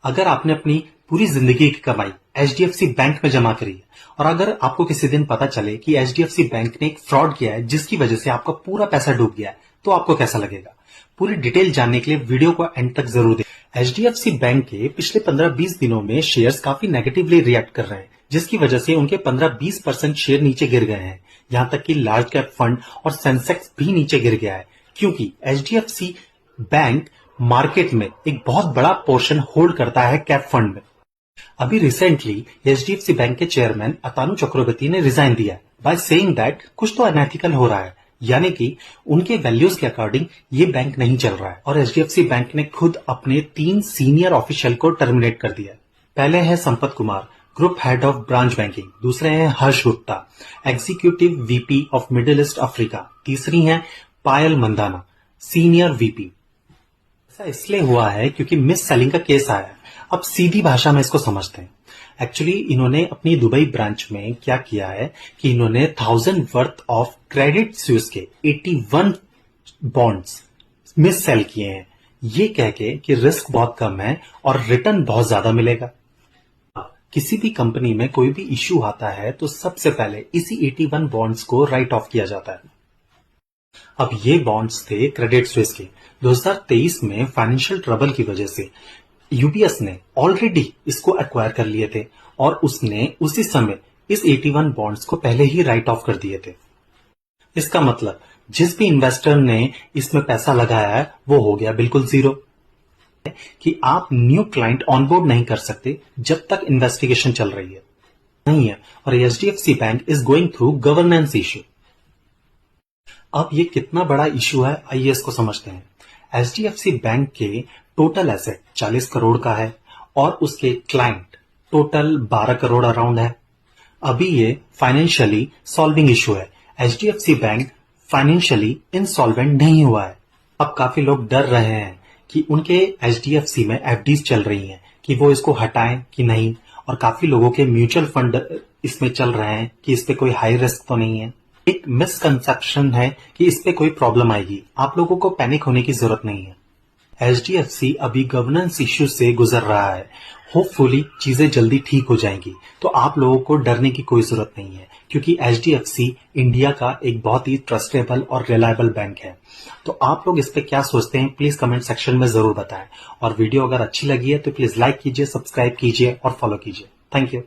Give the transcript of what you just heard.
अगर आपने अपनी पूरी जिंदगी की कमाई एचडीएफसी बैंक में जमा करी है और अगर आपको किसी दिन पता चले कि एचडीएफसी बैंक ने एक फ्रॉड किया है जिसकी वजह से आपका पूरा पैसा डूब गया है, तो आपको कैसा लगेगा? पूरी डिटेल जानने के लिए वीडियो को एंड तक जरूर देखें। एचडीएफसी बैंक के पिछले 15-20 दिनों में शेयर्स काफी नेगेटिवली रिएक्ट कर रहे हैं, जिसकी वजह से उनके 15-20% शेयर नीचे गिर गए हैं। यहां तक कि लार्ज कैप फंड और सेंसेक्स भी नीचे गिर गया है, क्योंकि एचडीएफसी बैंक मार्केट में एक बहुत बड़ा पोर्शन होल्ड करता है कैप फंड में। अभी रिसेंटली एचडीएफसी बैंक के चेयरमैन अतानु चक्रवर्ती ने रिजाइन दिया बाय सेइंग दैट कुछ तो अनएथिकल हो रहा है, यानी कि उनके वैल्यूज के अकॉर्डिंग ये बैंक नहीं चल रहा है और एचडीएफसी बैंक ने खुद अपने 3 सीनियर ऑफिशियल को टर्मिनेट कर दिया। पहले है Sampath Kumar, group head of branch banking. दूसरे हैं Harsh Gupta, executive VP of Middle East Africa. तीसरी हैं पायल मंदाना, सीनियर वीपी। ऐसा इसलिए हुआ है क्योंकि मिस सेलिंग का केस आया है। अब सीधी भाषा में इसको समझते हैं। एक्चुअली इन्होंने अपनी दुबई ब्रांच में क्या किया है कि इन्होंने 1000 वर्थ ऑफ क्रेडिट स्विस के 81 बॉन्ड्स मिस सेल किए हैं, ये कह के कि रिस्क बहुत कम है और रिटर्न बहुत ज्यादा मिलेगा। किसी भी कंपनी में कोई भी इश्यू आता है तो सबसे पहले इसी 81 बॉन्ड्स को राइट ऑफ किया जाता है। अब ये बॉन्ड्स थे क्रेडिट स्विस के। 2023 में फाइनेंशियल ट्रबल की वजह से यूबीएस ने ऑलरेडी इसको एक्वायर कर लिए थे और उसने उसी समय इस 81 बॉन्ड्स को पहले ही राइट ऑफ कर दिए थे। इसका मतलब जिस भी इन्वेस्टर ने इसमें पैसा लगाया है वो हो गया बिल्कुल जीरो। कि आप न्यू क्लाइंट ऑनबोर्ड नहीं कर सकते जब तक इन्वेस्टिगेशन चल रही है नहीं है, और HDFC bank is going through governance issue. अब ये कितना बड़ा इश्यू है, आइए इसको समझते हैं। एचडीएफसी बैंक के टोटल एसेट 40 करोड़ का है और उसके क्लाइंट टोटल 12 करोड़ अराउंड है। अभी ये फाइनेंशियली सॉल्विंग इश्यू है। एचडीएफसी बैंक फाइनेंशियली इंसॉल्वेंट नहीं हुआ है। अब काफी लोग डर रहे हैं कि उनके एचडीएफसी में एफडीज चल रही हैं कि वो इसको हटाएं कि नहीं, और काफी लोगों के म्यूचुअल फंड इसमें चल रहे हैं कि इस पे कोई हाई रिस्क तो नहीं है। एक मिसकंसेप्शन है कि इस पे कोई प्रॉब्लम आएगी। आप लोगों को पैनिक होने की जरूरत नहीं है। एचडीएफसी अभी गवर्नेंस इश्यू से गुजर रहा है। होपफुली चीजें जल्दी ठीक हो जाएंगी, तो आप लोगों को डरने की कोई जरूरत नहीं है, क्योंकि एचडीएफसी इंडिया का एक बहुत ही ट्रस्टेबल और रिलायबल बैंक है। तो आप लोग इस पे क्या सोचते हैं प्लीज कमेंट सेक्शन में जरूर बताएं, और वीडियो अगर अच्छी लगी है तो प्लीज लाइक कीजिए, सब्सक्राइब कीजिए और फॉलो कीजिए। Thank you.